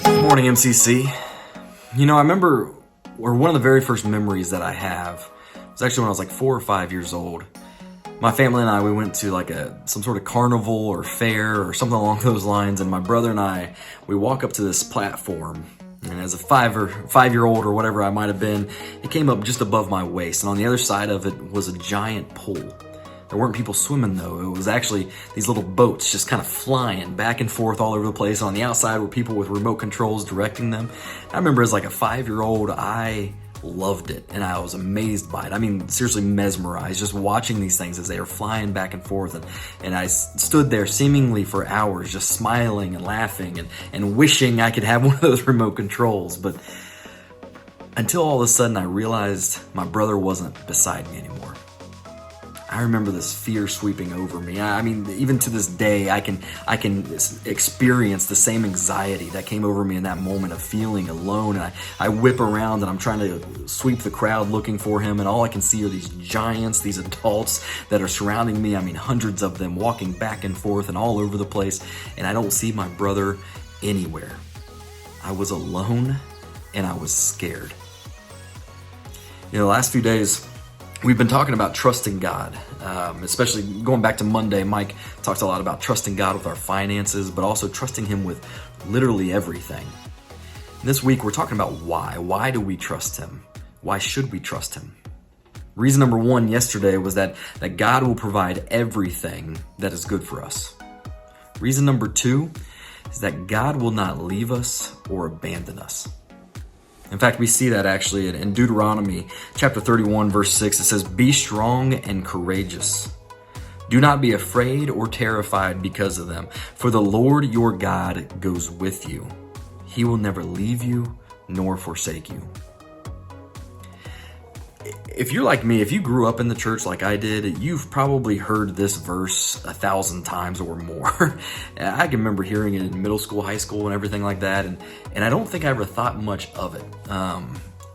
Good morning, MCC. You know, I remember, or one of the very first memories that I have was actually when I was like 4 or 5 years old. My family and I, we went to like some sort of carnival or fair or something along those lines, and my brother and I, we walk up to this platform, and as a 5-year-old or whatever I might have been, it came up just above my waist, and on the other side of it was a giant pool. There weren't people swimming though. It was actually these little boats just kind of flying back and forth all over the place. On the outside were people with remote controls directing them. I remember as like a 5-year-old, I loved it and I was amazed by it. I mean, seriously mesmerized just watching these things as they were flying back and forth. And I stood there seemingly for hours just smiling and laughing and wishing I could have one of those remote controls. But until all of a sudden I realized my brother wasn't beside me anymore. I remember this fear sweeping over me. I mean, even to this day, I can experience the same anxiety that came over me in that moment of feeling alone. And I whip around and I'm trying to sweep the crowd looking for him, and all I can see are these giants, these adults that are surrounding me. I mean, hundreds of them walking back and forth and all over the place, and I don't see my brother anywhere. I was alone and I was scared. You know, the last few days, we've been talking about trusting God, especially going back to Monday. Mike talked a lot about trusting God with our finances, but also trusting Him with literally everything. This week, we're talking about why. Why do we trust Him? Why should we trust Him? Reason number one yesterday was that God will provide everything that is good for us. Reason number two is that God will not leave us or abandon us. In fact, we see that actually in Deuteronomy chapter 31, verse 6. It says, "Be strong and courageous. Do not be afraid or terrified because of them, for the Lord your God goes with you. He will never leave you nor forsake you." If you're like me, if you grew up in the church like I did, you've probably heard this verse 1,000 times or more. I can remember hearing it in middle school, high school, and everything like that, and I don't think I ever thought much of it.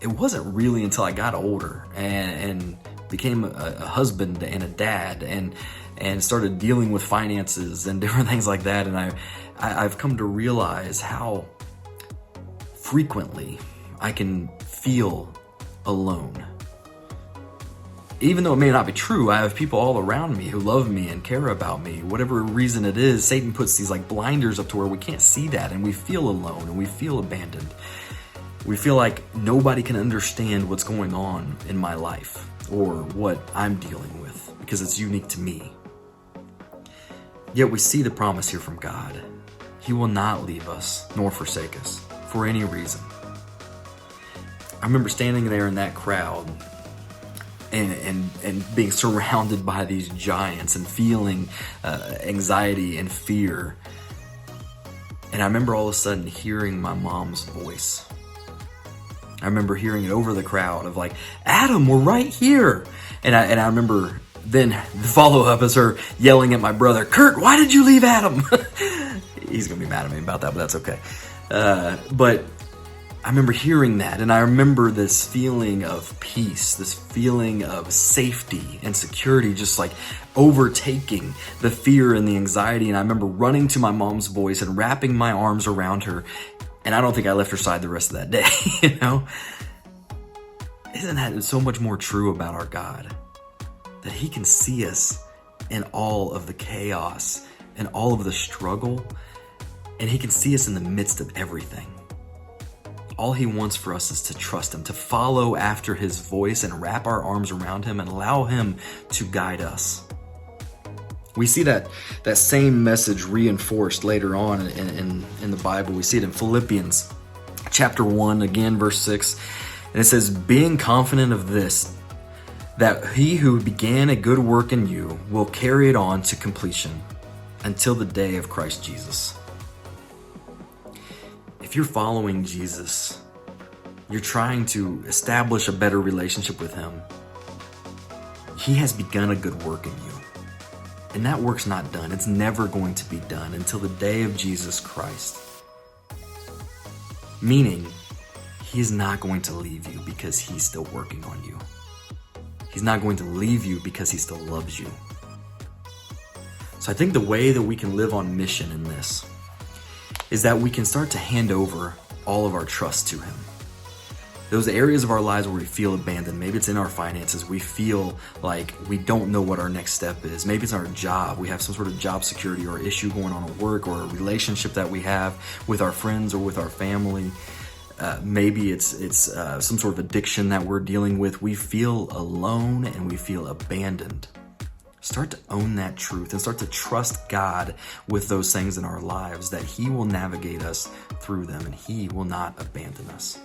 It wasn't really until I got older and became a husband and a dad and started dealing with finances and different things like that, and I've come to realize how frequently I can feel alone. Even though it may not be true, I have people all around me who love me and care about me. Whatever reason it is, Satan puts these like blinders up to where we can't see that, and we feel alone and we feel abandoned. We feel like nobody can understand what's going on in my life or what I'm dealing with because it's unique to me. Yet we see the promise here from God. He will not leave us nor forsake us for any reason. I remember standing there in that crowd and being surrounded by these giants and feeling anxiety and fear. And I remember all of a sudden hearing my mom's voice. I remember hearing it over the crowd of like, "Adam, we're right here." And I remember then the follow-up is her yelling at my brother, "Kurt, why did you leave Adam?" He's gonna be mad at me about that, but that's okay. But I remember hearing that, and I remember this feeling of peace, this feeling of safety and security, just like overtaking the fear and the anxiety. And I remember running to my mom's voice and wrapping my arms around her. And I don't think I left her side the rest of that day, you know? Isn't that so much more true about our God? That He can see us in all of the chaos and all of the struggle, and He can see us in the midst of everything. All He wants for us is to trust Him, to follow after His voice and wrap our arms around Him and allow Him to guide us. We see that same message reinforced later on in the Bible. We see it in Philippians chapter 1, again, verse 6. And it says, "Being confident of this, that He who began a good work in you will carry it on to completion until the day of Christ Jesus." If you're following Jesus, you're trying to establish a better relationship with Him, He has begun a good work in you. And that work's not done. It's never going to be done until the day of Jesus Christ. Meaning, He's not going to leave you because He's still working on you. He's not going to leave you because He still loves you. So I think the way that we can live on mission in this is that we can start to hand over all of our trust to Him. Those areas of our lives where we feel abandoned, maybe it's in our finances, we feel like we don't know what our next step is. Maybe it's our job, we have some sort of job security or issue going on at work, or a relationship that we have with our friends or with our family. Maybe it's some sort of addiction that we're dealing with. We feel alone and we feel abandoned. Start to own that truth and start to trust God with those things in our lives, that He will navigate us through them and He will not abandon us.